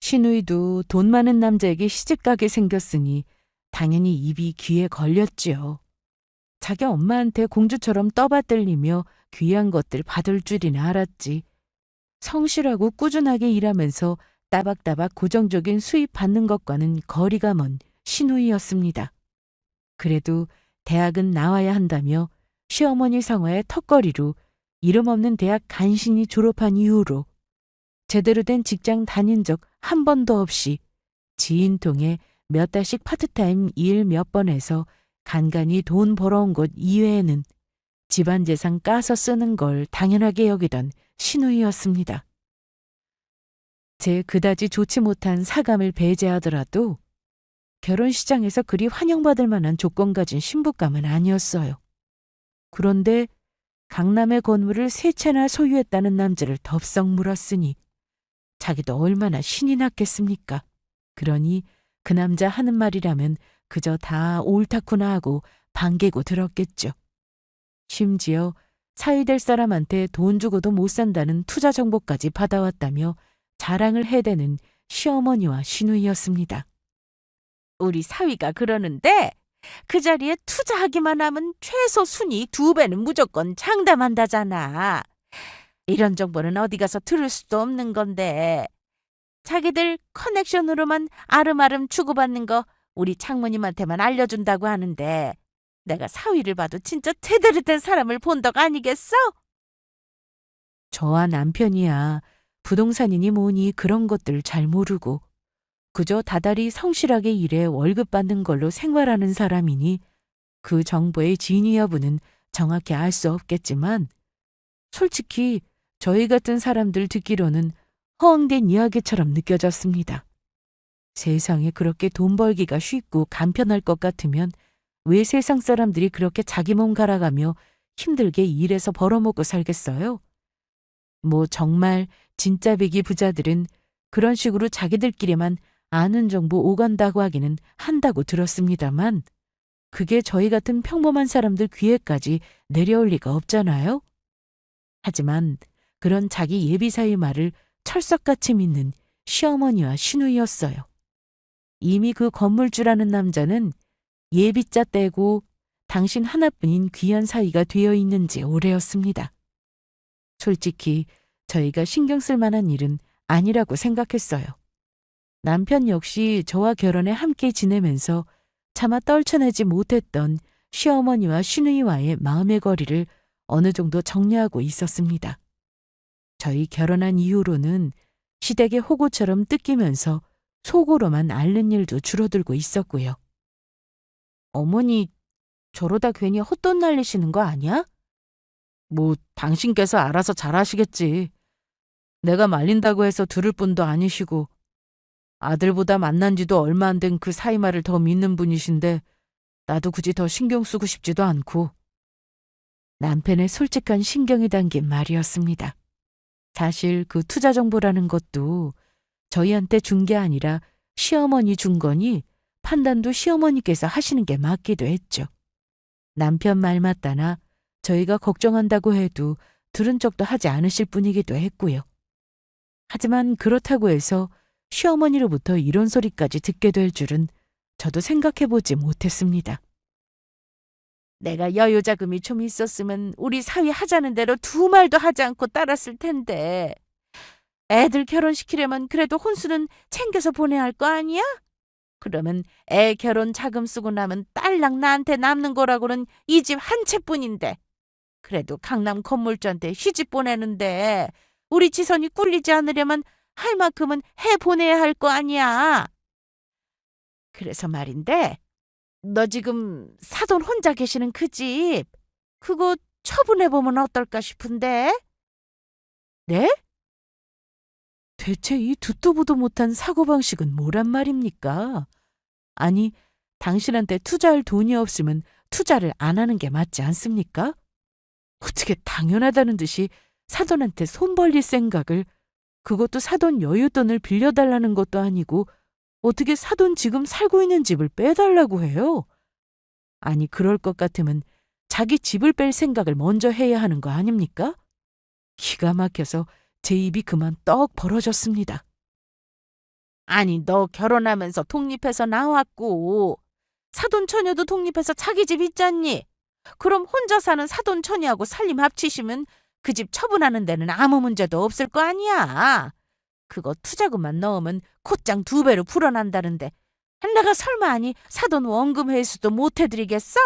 시누이도 돈 많은 남자에게 시집가게 생겼으니 당연히 입이 귀에 걸렸지요. 자기 엄마한테 공주처럼 떠받들리며 귀한 것들 받을 줄이나 알았지. 성실하고 꾸준하게 일하면서 따박따박 고정적인 수입 받는 것과는 거리가 먼 시누이였습니다. 그래도 대학은 나와야 한다며 시어머니 성화의 턱걸이로 이름 없는 대학 간신히 졸업한 이후로 제대로 된 직장 다닌 적 한 번도 없이 지인 통해 몇 달씩 파트타임 일 몇 번 해서 간간히 돈 벌어온 것 이외에는 집안 재산 까서 쓰는 걸 당연하게 여기던 시누이였습니다. 제 그다지 좋지 못한 사감을 배제하더라도 결혼시장에서 그리 환영받을 만한 조건 가진 신부감은 아니었어요. 그런데 강남의 건물을 세 채나 소유했다는 남자를 덥석 물었으니 자기도 얼마나 신이 났겠습니까? 그러니 그 남자 하는 말이라면 그저 다 옳다구나 하고 반개고 들었겠죠. 심지어 사위될 사람한테 돈 주고도 못 산다는 투자 정보까지 받아왔다며 자랑을 해대는 시어머니와 시누이였습니다. 우리 사위가 그러는데 그 자리에 투자하기만 하면 최소 순이익 2배는 무조건 장담한다잖아. 이런 정보는 어디 가서 들을 수도 없는 건데 자기들 커넥션으로만 아름아름 주고받는 거 우리 장모님한테만 알려준다고 하는데 내가 사위를 봐도 진짜 제대로 된 사람을 본 덕 아니겠어? 저와 남편이야 부동산이니 뭐니 그런 것들 잘 모르고 그저 다달이 성실하게 일해 월급 받는 걸로 생활하는 사람이니 그 정보의 진위 여부는 정확히 알 수 없겠지만 솔직히 저희 같은 사람들 듣기로는 허황된 이야기처럼 느껴졌습니다. 세상에 그렇게 돈 벌기가 쉽고 간편할 것 같으면 왜 세상 사람들이 그렇게 자기 몸 갈아가며 힘들게 일해서 벌어먹고 살겠어요? 뭐 정말 진짜 배기 부자들은 그런 식으로 자기들끼리만 아는 정보 오간다고 하기는 한다고 들었습니다만 그게 저희 같은 평범한 사람들 귀에까지 내려올 리가 없잖아요? 하지만 그런 자기 예비사위 말을 철석같이 믿는 시어머니와 시누이였어요. 이미 그 건물주라는 남자는 예비자 떼고 당신 하나뿐인 귀한 사이가 되어 있는 지 오래였습니다. 솔직히 저희가 신경 쓸 만한 일은 아니라고 생각했어요. 남편 역시 저와 결혼에 함께 지내면서 차마 떨쳐내지 못했던 시어머니와 시누이와의 마음의 거리를 어느 정도 정리하고 있었습니다. 저희 결혼한 이후로는 시댁의 호구처럼 뜯기면서 속으로만 앓는 일도 줄어들고 있었고요. 어머니, 저러다 괜히 헛돈 날리시는 거 아니야? 뭐 당신께서 알아서 잘하시겠지. 내가 말린다고 해서 들을 분도 아니시고 아들보다 만난 지도 얼마 안 된 그 사이 말을 더 믿는 분이신데 나도 굳이 더 신경 쓰고 싶지도 않고. 남편의 솔직한 신경이 담긴 말이었습니다. 사실 그 투자 정보라는 것도 저희한테 준 게 아니라 시어머니 준 거니 판단도 시어머니께서 하시는 게 맞기도 했죠. 남편 말 맞다나 저희가 걱정한다고 해도 들은 척도 하지 않으실 분이기도 했고요. 하지만 그렇다고 해서 시어머니로부터 이런 소리까지 듣게 될 줄은 저도 생각해보지 못했습니다. 내가 여유자금이 좀 있었으면 우리 사위 하자는 대로 두 말도 하지 않고 따랐을 텐데. 애들 결혼시키려면 그래도 혼수는 챙겨서 보내야 할 거 아니야? 그러면 애 결혼 자금 쓰고 나면 딸랑 나한테 남는 거라고는 이 집 한 채뿐인데. 그래도 강남 건물주한테 시집 보내는데 우리 지선이 꿀리지 않으려면 할 만큼은 해보내야 할 거 아니야. 그래서 말인데 너 지금 사돈 혼자 계시는 그 집 그거 처분해보면 어떨까 싶은데. 네? 대체 이 듣도 보도 못한 사고방식은 뭐란 말입니까? 아니, 당신한테 투자할 돈이 없으면 투자를 안 하는 게 맞지 않습니까? 어떻게 당연하다는 듯이 사돈한테 손 벌릴 생각을, 그것도 사돈 여윳돈을 빌려달라는 것도 아니고 어떻게 사돈 지금 살고 있는 집을 빼달라고 해요? 아니, 그럴 것 같으면 자기 집을 뺄 생각을 먼저 해야 하는 거 아닙니까? 기가 막혀서 제 입이 그만 떡 벌어졌습니다. 아니, 너 결혼하면서 독립해서 나왔고 사돈 처녀도 독립해서 자기 집 있잖니. 그럼 혼자 사는 사돈 처녀하고 살림 합치시면 그 집 처분하는 데는 아무 문제도 없을 거 아니야. 그거 투자금만 넣으면 곧장 2배로 불어난다는데 내가 설마 아니 사돈 원금 회수도 못 해드리겠어?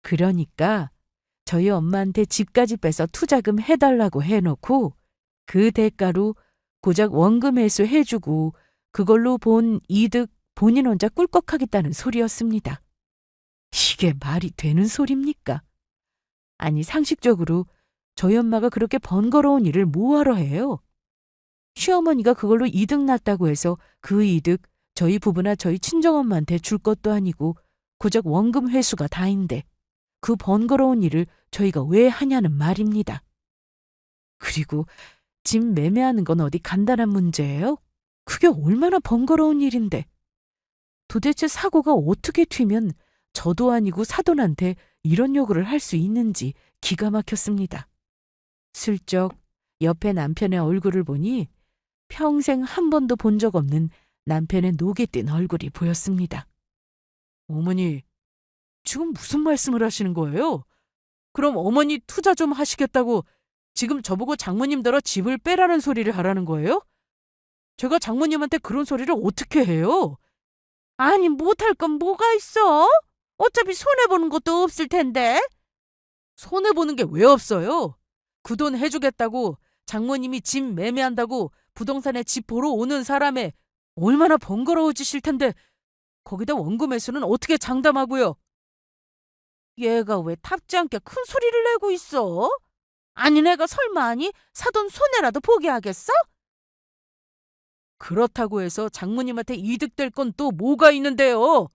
그러니까 저희 엄마한테 집까지 빼서 투자금 해달라고 해놓고 그 대가로 고작 원금 회수 해주고 그걸로 본 이득 본인 혼자 꿀꺽하겠다는 소리였습니다. 이게 말이 되는 소리입니까? 아니, 상식적으로 저희 엄마가 그렇게 번거로운 일을 뭐하러 해요? 시어머니가 그걸로 이득 났다고 해서 그 이득 저희 부부나 저희 친정엄마한테 줄 것도 아니고 고작 원금 회수가 다인데 그 번거로운 일을 저희가 왜 하냐는 말입니다. 그리고 집 매매하는 건 어디 간단한 문제예요? 그게 얼마나 번거로운 일인데. 도대체 사고가 어떻게 튀면 저도 아니고 사돈한테 이런 요구를 할 수 있는지 기가 막혔습니다. 슬쩍 옆에 남편의 얼굴을 보니 평생 한 번도 본 적 없는 남편의 녹이 뜬 얼굴이 보였습니다. 어머니, 지금 무슨 말씀을 하시는 거예요? 그럼 어머니 투자 좀 하시겠다고 지금 저보고 장모님더러 집을 빼라는 소리를 하라는 거예요? 제가 장모님한테 그런 소리를 어떻게 해요? 아니, 못할 건 뭐가 있어? 어차피 손해보는 것도 없을 텐데. 손해보는 게 왜 없어요? 그 돈 해주겠다고 장모님이 집 매매한다고 부동산에 집 보러 오는 사람에 얼마나 번거로워지실 텐데 거기다 원금 회수는 어떻게 장담하고요? 얘가 왜 탑지 않게 큰 소리를 내고 있어? 아니, 내가 설마 아니 사돈 손해라도 보게 하겠어? 그렇다고 해서 장모님한테 이득될 건 또 뭐가 있는데요?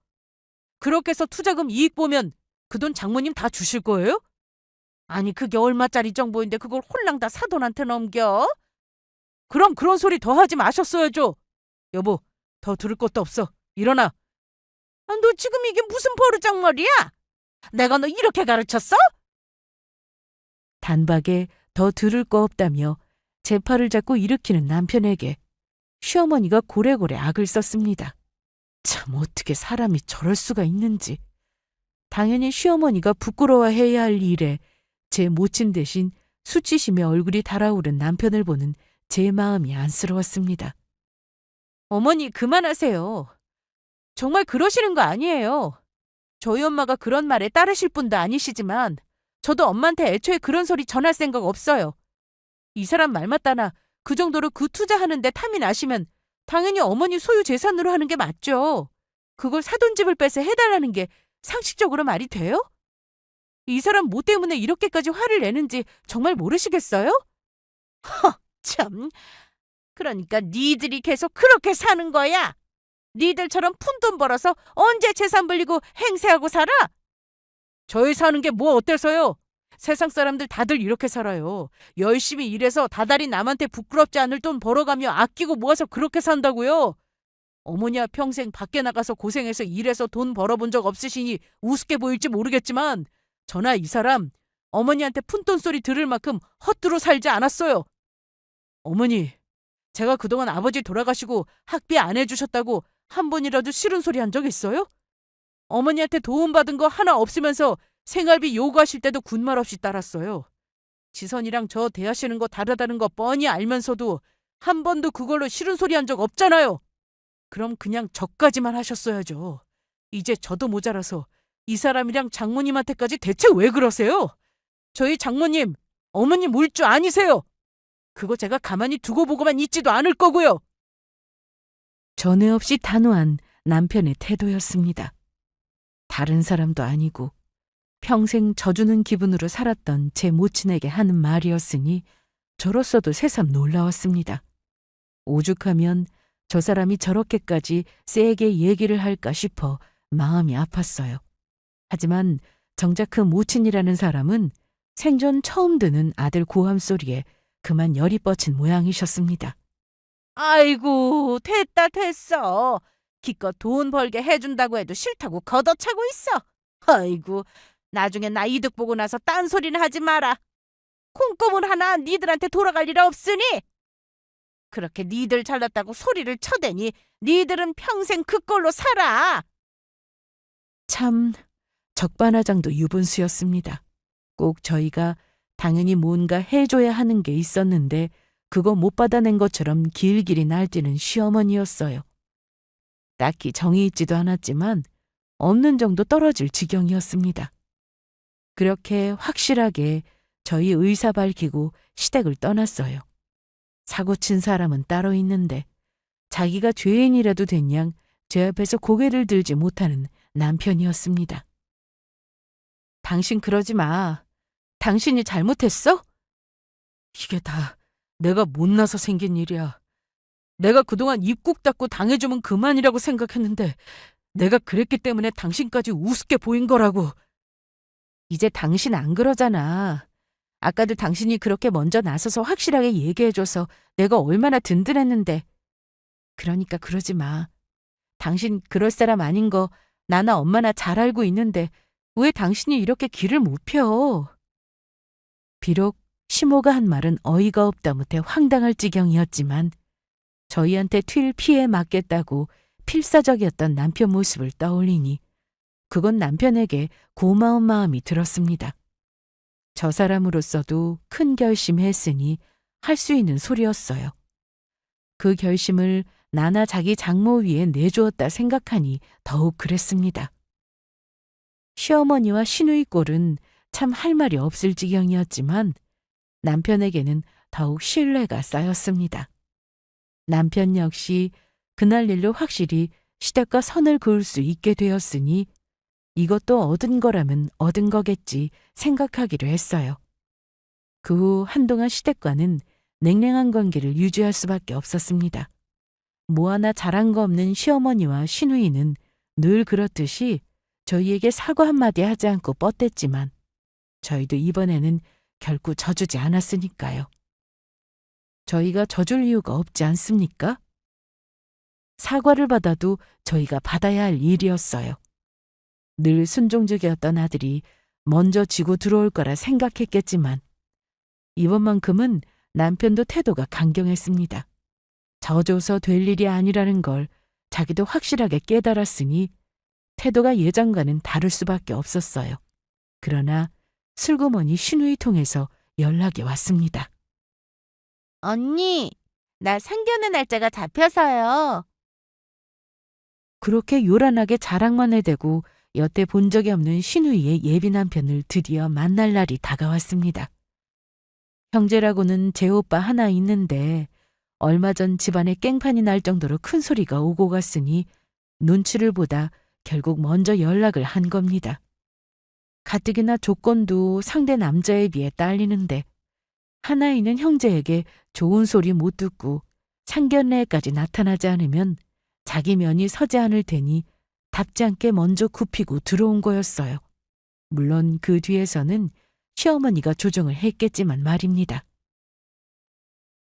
그렇게 해서 투자금 이익 보면 그 돈 장모님 다 주실 거예요? 아니, 그게 얼마짜리 정보인데 그걸 홀랑 다 사돈한테 넘겨? 그럼 그런 소리 더 하지 마셨어야죠. 여보, 더 들을 것도 없어. 일어나. 아, 너 지금 이게 무슨 버르장머리야? 내가 너 이렇게 가르쳤어? 단박에 더 들을 거 없다며 제 팔을 잡고 일으키는 남편에게 시어머니가 고래고래 악을 썼습니다. 참 어떻게 사람이 저럴 수가 있는지. 당연히 시어머니가 부끄러워해야 할 일에 제 모친 대신 수치심에 얼굴이 달아오른 남편을 보는 제 마음이 안쓰러웠습니다. 어머니 그만하세요. 정말 그러시는 거 아니에요. 저희 엄마가 그런 말에 따르실 분도 아니시지만 저도 엄마한테 애초에 그런 소리 전할 생각 없어요. 이 사람 말 맞다나 그 정도로 그 투자하는데 탐이 나시면 당연히 어머니 소유 재산으로 하는 게 맞죠. 그걸 사돈집을 빼서 해달라는 게 상식적으로 말이 돼요? 이 사람 뭐 때문에 이렇게까지 화를 내는지 정말 모르시겠어요? 허, 참. 그러니까 니들이 계속 그렇게 사는 거야. 니들처럼 푼돈 벌어서 언제 재산 불리고 행세하고 살아? 저희 사는 게 뭐 어때서요? 세상 사람들 다들 이렇게 살아요. 열심히 일해서 다달이 남한테 부끄럽지 않을 돈 벌어가며 아끼고 모아서 그렇게 산다고요. 어머니야 평생 밖에 나가서 고생해서 일해서 돈 벌어본 적 없으시니 우습게 보일지 모르겠지만 저나 이 사람 어머니한테 푼돈 소리 들을 만큼 헛두루 살지 않았어요. 어머니, 제가 그동안 아버지 돌아가시고 학비 안 해주셨다고 한 번이라도 싫은 소리 한 적 있어요? 어머니한테 도움받은 거 하나 없으면서 생활비 요구하실 때도 군말 없이 따랐어요. 지선이랑 저 대하시는 거 다르다는 거 뻔히 알면서도 한 번도 그걸로 싫은 소리 한 적 없잖아요. 그럼 그냥 저까지만 하셨어야죠. 이제 저도 모자라서 이 사람이랑 장모님한테까지 대체 왜 그러세요? 저희 장모님, 어머니 물주 아니세요? 그거 제가 가만히 두고 보고만 있지도 않을 거고요. 전에 없이 단호한 남편의 태도였습니다. 다른 사람도 아니고 평생 져주는 기분으로 살았던 제 모친에게 하는 말이었으니 저로서도 새삼 놀라웠습니다. 오죽하면 저 사람이 저렇게까지 세게 얘기를 할까 싶어 마음이 아팠어요. 하지만 정작 그 모친이라는 사람은 생전 처음 듣는 아들 고함 소리에 그만 열이 뻗친 모양이셨습니다. 아이고, 됐어. 기껏 돈 벌게 해준다고 해도 싫다고 걷어차고 있어. 아이고, 나중에 나 이득 보고 나서 딴소리는 하지 마라. 콩고물 하나 니들한테 돌아갈 일 없으니. 그렇게 니들 잘났다고 소리를 쳐대니 니들은 평생 그꼴로 살아. 참 적반하장도 유분수였습니다. 꼭 저희가 당연히 뭔가 해줘야 하는 게 있었는데 그거 못 받아낸 것처럼 길길이 날뛰는 시어머니였어요. 딱히 정이 있지도 않았지만 없는 정도 떨어질 지경이었습니다. 그렇게 확실하게 저희 의사 밝히고 시댁을 떠났어요. 사고친 사람은 따로 있는데 자기가 죄인이라도 된 양 제 앞에서 고개를 들지 못하는 남편이었습니다. 당신 그러지 마. 당신이 잘못했어? 이게 다 내가 못나서 생긴 일이야. 내가 그동안 입국 닫고 당해주면 그만이라고 생각했는데 내가 그랬기 때문에 당신까지 우습게 보인 거라고. 이제 당신 안 그러잖아. 아까도 당신이 그렇게 먼저 나서서 확실하게 얘기해줘서 내가 얼마나 든든했는데. 그러니까 그러지 마. 당신 그럴 사람 아닌 거 나나 엄마나 잘 알고 있는데 왜 당신이 이렇게 길을 못 펴? 비록 시모가 한 말은 어이가 없다 못해 황당할 지경이었지만 저희한테 튈 피해 맞겠다고 필사적이었던 남편 모습을 떠올리니 그건 남편에게 고마운 마음이 들었습니다. 저 사람으로서도 큰 결심했으니 할 수 있는 소리였어요. 그 결심을 나나 자기 장모 위에 내주었다 생각하니 더욱 그랬습니다. 시어머니와 시누이 꼴은 참 할 말이 없을 지경이었지만 남편에게는 더욱 신뢰가 쌓였습니다. 남편 역시 그날 일로 확실히 시댁과 선을 그을 수 있게 되었으니 이것도 얻은 거라면 얻은 거겠지 생각하기로 했어요. 그 후 한동안 시댁과는 냉랭한 관계를 유지할 수밖에 없었습니다. 뭐 하나 잘한 거 없는 시어머니와 시누이는 늘 그렇듯이 저희에게 사과 한마디 하지 않고 뻗댔지만 저희도 이번에는 결코 져주지 않았으니까요. 저희가 져줄 이유가 없지 않습니까? 사과를 받아도 저희가 받아야 할 일이었어요. 늘 순종적이었던 아들이 먼저 지고 들어올 거라 생각했겠지만 이번만큼은 남편도 태도가 강경했습니다. 져줘서 될 일이 아니라는 걸 자기도 확실하게 깨달았으니 태도가 예전과는 다를 수밖에 없었어요. 그러나 슬그머니 신우이 통해서 연락이 왔습니다. 언니, 나 상견례 날짜가 잡혀서요. 그렇게 요란하게 자랑만 해대고 여태 본 적이 없는 신우이의 예비 남편을 드디어 만날 날이 다가왔습니다. 형제라고는 제 오빠 하나 있는데 얼마 전 집안에 깽판이 날 정도로 큰 소리가 오고 갔으니 눈치를 보다 결국 먼저 연락을 한 겁니다. 가뜩이나 조건도 상대 남자에 비해 딸리는데 하나 있는 형제에게 좋은 소리 못 듣고 상견례까지 나타나지 않으면 자기 면이 서지 않을 테니 답지 않게 먼저 굽히고 들어온 거였어요. 물론 그 뒤에서는 시어머니가 조정을 했겠지만 말입니다.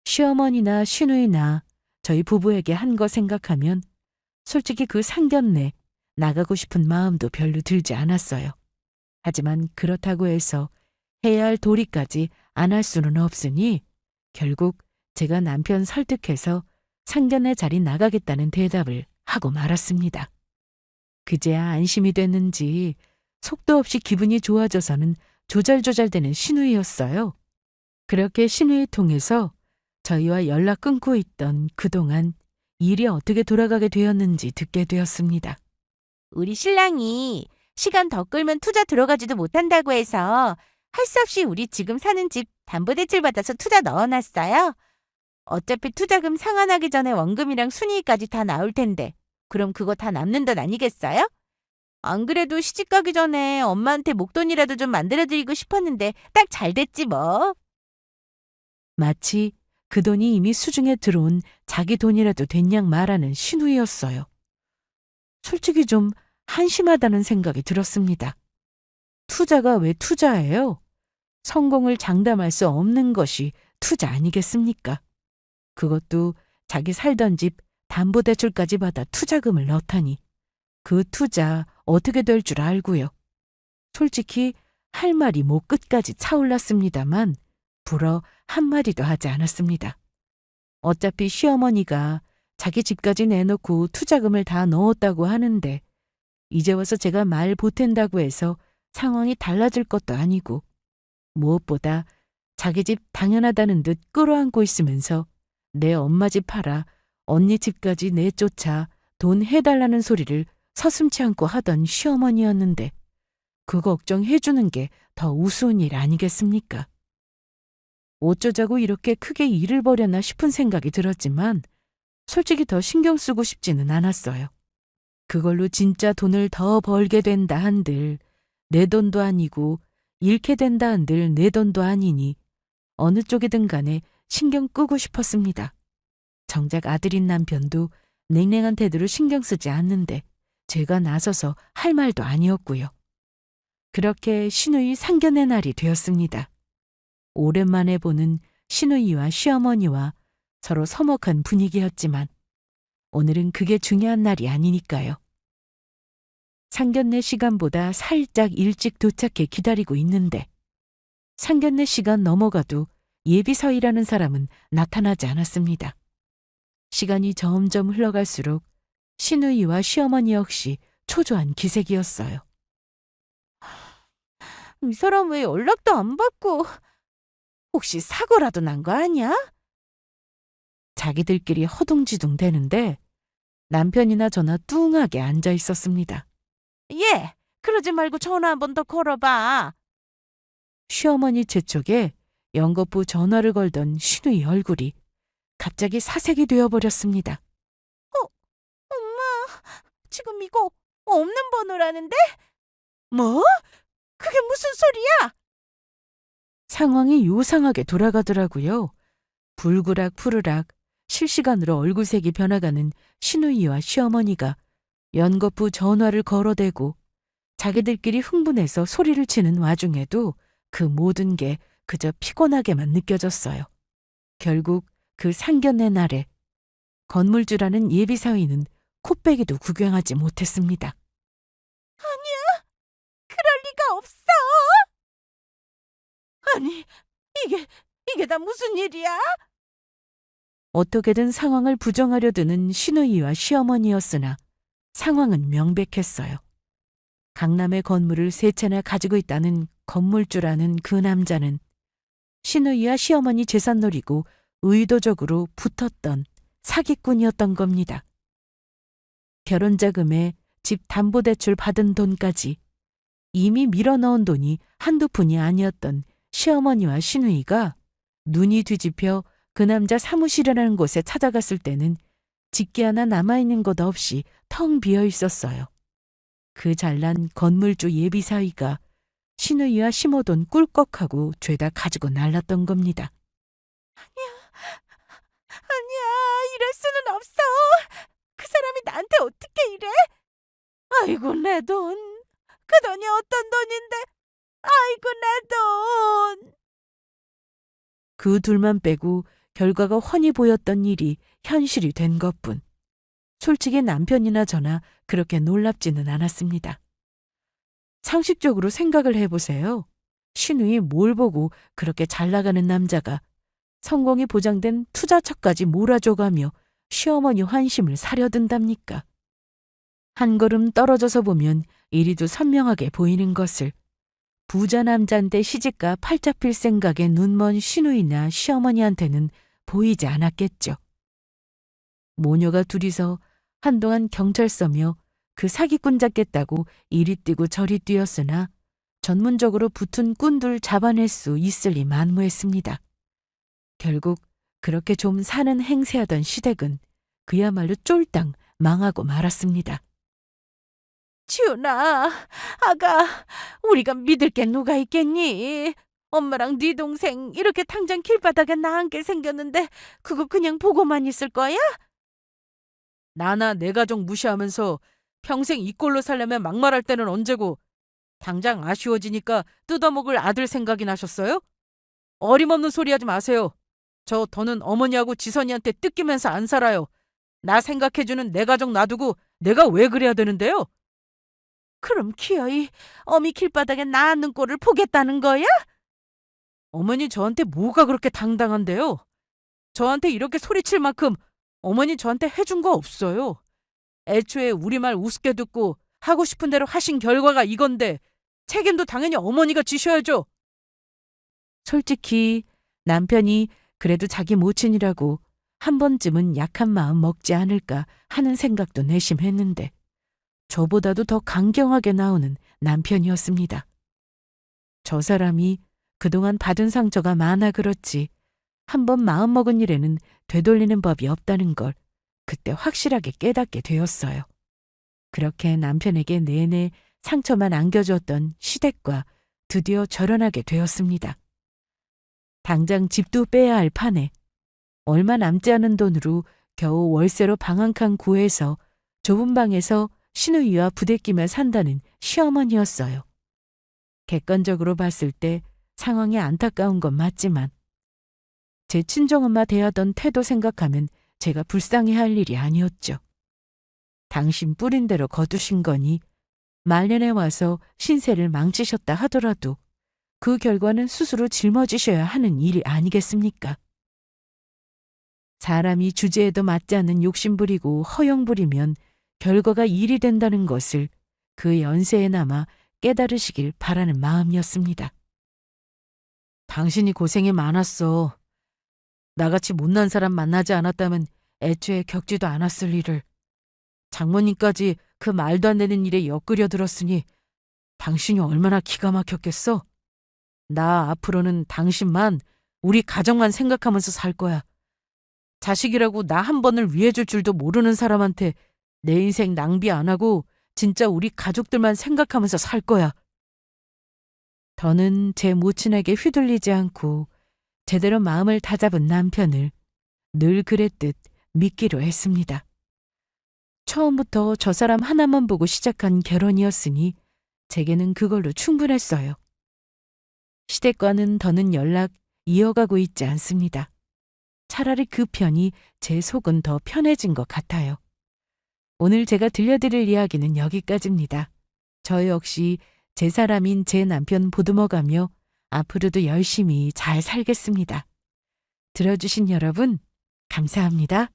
시어머니나 시누이나 저희 부부에게 한 거 생각하면 솔직히 그 상견례 나가고 싶은 마음도 별로 들지 않았어요. 하지만 그렇다고 해서 해야 할 도리까지 안 할 수는 없으니 결국 제가 남편 설득해서 상견례 자리 나가겠다는 대답을 하고 말았습니다. 그제야 안심이 됐는지 속도 없이 기분이 좋아져서는 조잘조잘대는 신우이였어요. 그렇게 신우이 통해서 저희와 연락 끊고 있던 그동안 일이 어떻게 돌아가게 되었는지 듣게 되었습니다. 우리 신랑이 시간 더 끌면 투자 들어가지도 못한다고 해서 할 수 없이 우리 지금 사는 집 담보대출 받아서 투자 넣어놨어요. 어차피 투자금 상환하기 전에 원금이랑 순이익까지 다 나올 텐데 그럼 그거 다 남는 돈 아니겠어요? 안 그래도 시집 가기 전에 엄마한테 목돈이라도 좀 만들어드리고 싶었는데 딱 잘 됐지 뭐. 마치 그 돈이 이미 수중에 들어온 자기 돈이라도 된 양 말하는 신우이였어요. 솔직히 좀 한심하다는 생각이 들었습니다. 투자가 왜 투자예요? 성공을 장담할 수 없는 것이 투자 아니겠습니까? 그것도 자기 살던 집 담보대출까지 받아 투자금을 넣다니 그 투자 어떻게 될 줄 알고요. 솔직히 할 말이 목 끝까지 차올랐습니다만 불어 한마디도 하지 않았습니다. 어차피 시어머니가 자기 집까지 내놓고 투자금을 다 넣었다고 하는데 이제 와서 제가 말 보탠다고 해서 상황이 달라질 것도 아니고 무엇보다 자기 집 당연하다는 듯 끌어안고 있으면서 내 엄마 집 팔아 언니 집까지 내쫓아 돈 해달라는 소리를 서슴지 않고 하던 시어머니였는데 그 걱정해주는 게 더 우스운 일 아니겠습니까? 어쩌자고 이렇게 크게 일을 벌였나 싶은 생각이 들었지만 솔직히 더 신경 쓰고 싶지는 않았어요. 그걸로 진짜 돈을 더 벌게 된다 한들 내 돈도 아니고 잃게 된다 한들 내 돈도 아니니 어느 쪽이든 간에 신경 끄고 싶었습니다. 정작 아들인 남편도 냉랭한 태도로 신경 쓰지 않는데 제가 나서서 할 말도 아니었고요. 그렇게 시누이 상견례 날이 되었습니다. 오랜만에 보는 시누이와 시어머니와 서로 서먹한 분위기였지만 오늘은 그게 중요한 날이 아니니까요. 상견례 시간보다 살짝 일찍 도착해 기다리고 있는데 상견례 시간 넘어가도 예비서이라는 사람은 나타나지 않았습니다. 시간이 점점 흘러갈수록 시누이와 시어머니 역시 초조한 기색이었어요. 이 사람 왜 연락도 안 받고 혹시 사고라도 난 거 아니야? 자기들끼리 허둥지둥 대는데 남편이나 저나 뚱하게 앉아 있었습니다. 예, 그러지 말고 전화 한 번 더 걸어봐. 시어머니 재촉에 연거푸 전화를 걸던 시누이 얼굴이 갑자기 사색이 되어버렸습니다. 엄마, 지금 이거 없는 번호라는데? 뭐? 그게 무슨 소리야? 상황이 요상하게 돌아가더라고요. 불그락 푸르락 실시간으로 얼굴색이 변화가는 시누이와 시어머니가 연거푸 전화를 걸어대고 자기들끼리 흥분해서 소리를 치는 와중에도 그 모든 게 그저 피곤하게만 느껴졌어요. 결국 그 상견례 날에 건물주라는 예비사위는 코빼기도 구경하지 못했습니다. 그럴 리가 없어. 아니, 이게 다 무슨 일이야? 어떻게든 상황을 부정하려 드는 시누이와 시어머니였으나 상황은 명백했어요. 강남의 건물을 세 채나 가지고 있다는 건물주라는 그 남자는 시누이와 시어머니 재산 노리고 의도적으로 붙었던 사기꾼이었던 겁니다. 결혼 자금에 집 담보대출 받은 돈까지 이미 밀어넣은 돈이 한두 푼이 아니었던 시어머니와 시누이가 눈이 뒤집혀 그 남자 사무실이라는 곳에 찾아갔을 때는 집기 하나 남아있는 것 없이 텅 비어 있었어요. 그 잘난 건물주 예비사위가 시누이와 심어돈 꿀꺽하고 죄다 가지고 날랐던 겁니다. 아니야, 이럴 수는 없어. 그 사람이 나한테 어떻게 이래? 아이고, 내 돈. 그 돈이 어떤 돈인데? 아이고, 내 돈. 그 둘만 빼고 결과가 훤히 보였던 일이 현실이 된 것뿐. 솔직히 남편이나 저나 그렇게 놀랍지는 않았습니다. 상식적으로 생각을 해보세요. 시누이 뭘 보고 그렇게 잘 나가는 남자가 성공이 보장된 투자처까지 몰아줘가며 시어머니 환심을 사려든답니까? 한 걸음 떨어져서 보면 이리도 선명하게 보이는 것을 부자 남자인데 시집가 팔 잡힐 생각에 눈먼 시누이나 시어머니한테는 보이지 않았겠죠. 모녀가 둘이서 한동안 경찰서며 그 사기꾼 잡겠다고 이리 뛰고 저리 뛰었으나 전문적으로 붙은 꾼들 잡아낼 수 있을리 만무했습니다. 결국 그렇게 좀 사는 행세하던 시댁은 그야말로 쫄딱 망하고 말았습니다. 지훈아, 아가, 우리가 믿을 게 누가 있겠니? 엄마랑 네 동생 이렇게 당장 길바닥에 나앉게 생겼는데 그거 그냥 보고만 있을 거야? 나나 내 가족 무시하면서 평생 이 꼴로 살려면 막말할 때는 언제고 당장 아쉬워지니까 뜯어먹을 아들 생각이 나셨어요? 어림없는 소리 하지 마세요. 저 더는 어머니하고 지선이한테 뜯기면서 안 살아요. 나 생각해주는 내 가족 놔두고 내가 왜 그래야 되는데요? 그럼 기어이 어미 길바닥에 나앉는 꼴을 보겠다는 거야? 어머니 저한테 뭐가 그렇게 당당한데요? 저한테 이렇게 소리칠 만큼 어머니 저한테 해준 거 없어요. 애초에 우리 말 우습게 듣고 하고 싶은 대로 하신 결과가 이건데 책임도 당연히 어머니가 지셔야죠. 솔직히 남편이 그래도 자기 모친이라고 한 번쯤은 약한 마음 먹지 않을까 하는 생각도 내심했는데 저보다도 더 강경하게 나오는 남편이었습니다. 저 사람이 그동안 받은 상처가 많아 그렇지 한 번 마음먹은 일에는 되돌리는 법이 없다는 걸 그때 확실하게 깨닫게 되었어요. 그렇게 남편에게 내내 상처만 안겨주었던 시댁과 드디어 절연하게 되었습니다. 당장 집도 빼야 할 판에 얼마 남지 않은 돈으로 겨우 월세로 방 한 칸 구해서 좁은 방에서 시누이와 부대끼며 산다는 시어머니였어요. 객관적으로 봤을 때 상황이 안타까운 건 맞지만 제 친정엄마 대하던 태도 생각하면 제가 불쌍해할 일이 아니었죠. 당신 뿌린 대로 거두신 거니 말년에 와서 신세를 망치셨다 하더라도 그 결과는 스스로 짊어지셔야 하는 일이 아니겠습니까? 사람이 주제에도 맞지 않는 욕심부리고 허영부리면 결과가 일이 된다는 것을 그 연세에나마 깨달으시길 바라는 마음이었습니다. 당신이 고생이 많았어. 나같이 못난 사람 만나지 않았다면 애초에 겪지도 않았을 일을. 장모님까지 그 말도 안 되는 일에 엿끓여 들었으니 당신이 얼마나 기가 막혔겠어? 나 앞으로는 당신만, 우리 가정만 생각하면서 살 거야. 자식이라고 나 한 번을 위해줄 줄도 모르는 사람한테 내 인생 낭비 안 하고 진짜 우리 가족들만 생각하면서 살 거야. 더는 제 모친에게 휘둘리지 않고 제대로 마음을 다잡은 남편을 늘 그랬듯 믿기로 했습니다. 처음부터 저 사람 하나만 보고 시작한 결혼이었으니 제게는 그걸로 충분했어요. 시댁과는 더는 연락 이어가고 있지 않습니다. 차라리 그 편이 제 속은 더 편해진 것 같아요. 오늘 제가 들려드릴 이야기는 여기까지입니다. 저 역시 제 사람인 제 남편 보듬어가며 앞으로도 열심히 잘 살겠습니다. 들어주신 여러분, 감사합니다.